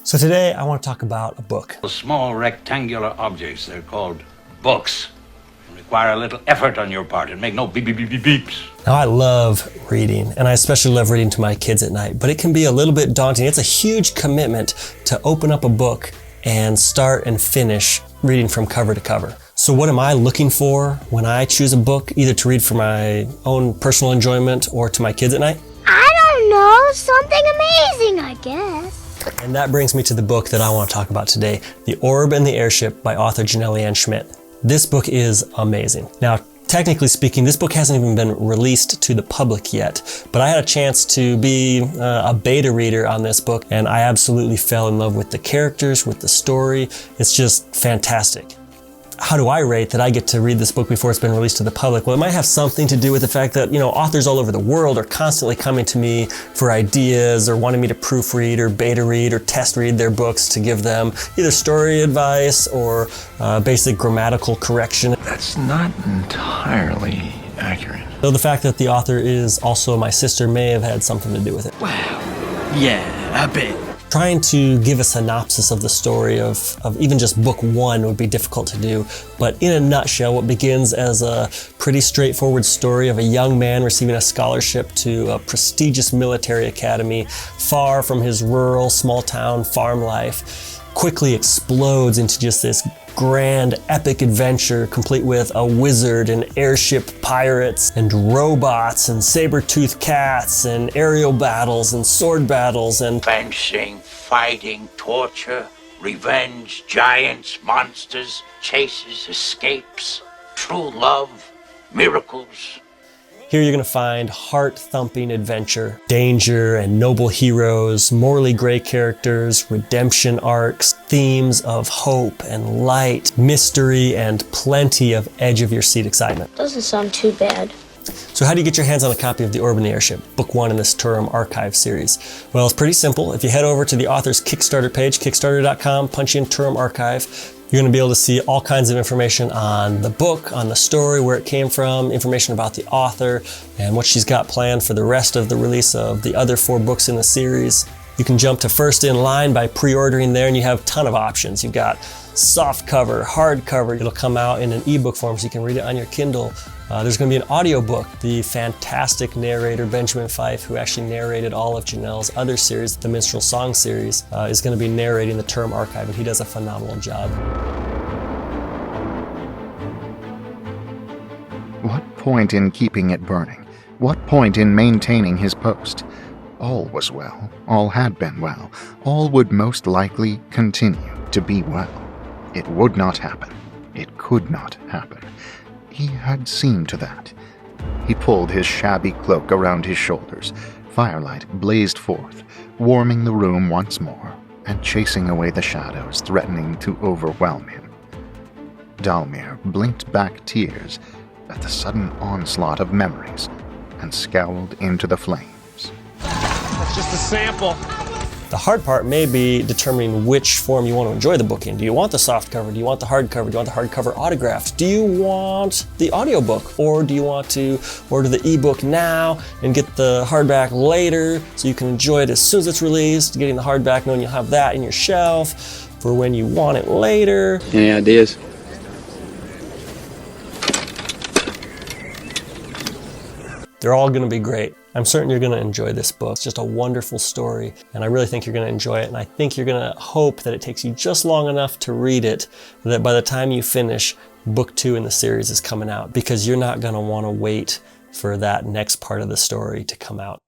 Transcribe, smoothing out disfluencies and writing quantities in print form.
So today I want to talk about a book. Small rectangular objects, they're called books. They require a little effort on your part and make no beep beep beep beep beeps. Now I love reading, and I especially love reading to my kids at night, but it can be a little bit daunting. It's a huge commitment to open up a book and start and finish reading from cover to cover. So what am I looking for when I choose a book, either to read for my own personal enjoyment or to my kids at night? I don't know, something amazing, I guess. And that brings me to the book that I want to talk about today, The Orb and the Airship by author Jenelle Leanne Schmidt. This book is amazing. Now, technically speaking, this book hasn't even been released to the public yet, but I had a chance to be a beta reader on this book, and I absolutely fell in love with the characters, with the story. It's just fantastic. How do I rate that I get to read this book before it's been released to the public? Well, it might have something to do with the fact that, authors all over the world are constantly coming to me for ideas or wanting me to proofread or beta read or test read their books to give them either story advice or basic grammatical correction. That's not entirely accurate. So the fact that the author is also my sister may have had something to do with it. Wow. Yeah, a bit. Trying to give a synopsis of the story of even just book one would be difficult to do, but in a nutshell, what begins as a pretty straightforward story of a young man receiving a scholarship to a prestigious military academy far from his rural, small-town farm life quickly explodes into just this grand, epic adventure complete with a wizard and airship pirates and robots and saber-toothed cats and aerial battles and sword battles and fencing, fighting, torture, revenge, giants, monsters, chases, escapes, true love, miracles. Here you're going to find heart-thumping adventure, danger and noble heroes, morally gray characters, redemption arcs, themes of hope and light, mystery, and plenty of edge-of-your-seat excitement. Doesn't sound too bad. So how do you get your hands on a copy of The Orb and the Airship, book one in this Turrim Archive series? Well, it's pretty simple. If you head over to the author's Kickstarter page, kickstarter.com, punch in Turrim Archive, you're going to be able to see all kinds of information on the book, on the story, where it came from, information about the author, and what she's got planned for the rest of the release of the other 4 books in the series. You can jump to first in line by pre-ordering there, and you have a ton of options. You've got soft cover, hard cover. It'll come out in an ebook form so you can read it on your Kindle. There's going to be an audiobook. The fantastic narrator Benjamin Fife, who actually narrated all of Jenelle's other series, the Minstrel Song series, is going to be narrating the Turrim Archive, and he does a phenomenal job. What point in keeping it burning? What point in maintaining his post? All was well. All had been well. All would most likely continue to be well. It would not happen. It could not happen. He had seen to that. He pulled his shabby cloak around his shoulders. Firelight blazed forth, warming the room once more, and chasing away the shadows threatening to overwhelm him. Dalmir blinked back tears at the sudden onslaught of memories and scowled into the flames. That's just a sample. The hard part may be determining which form you want to enjoy the book in. Do you want the soft cover? Do you want the hardcover? Do you want the hardcover autographed? Do you want the audiobook? Or do you want to order the ebook now and get the hardback later so you can enjoy it as soon as it's released, getting the hardback knowing you'll have that in your shelf for when you want it later? Any ideas? They're all going to be great. I'm certain you're going to enjoy this book. It's just a wonderful story, and I really think you're going to enjoy it, and I think you're going to hope that it takes you just long enough to read it, that by the time you finish, book 2 in the series is coming out, because you're not going to want to wait for that next part of the story to come out.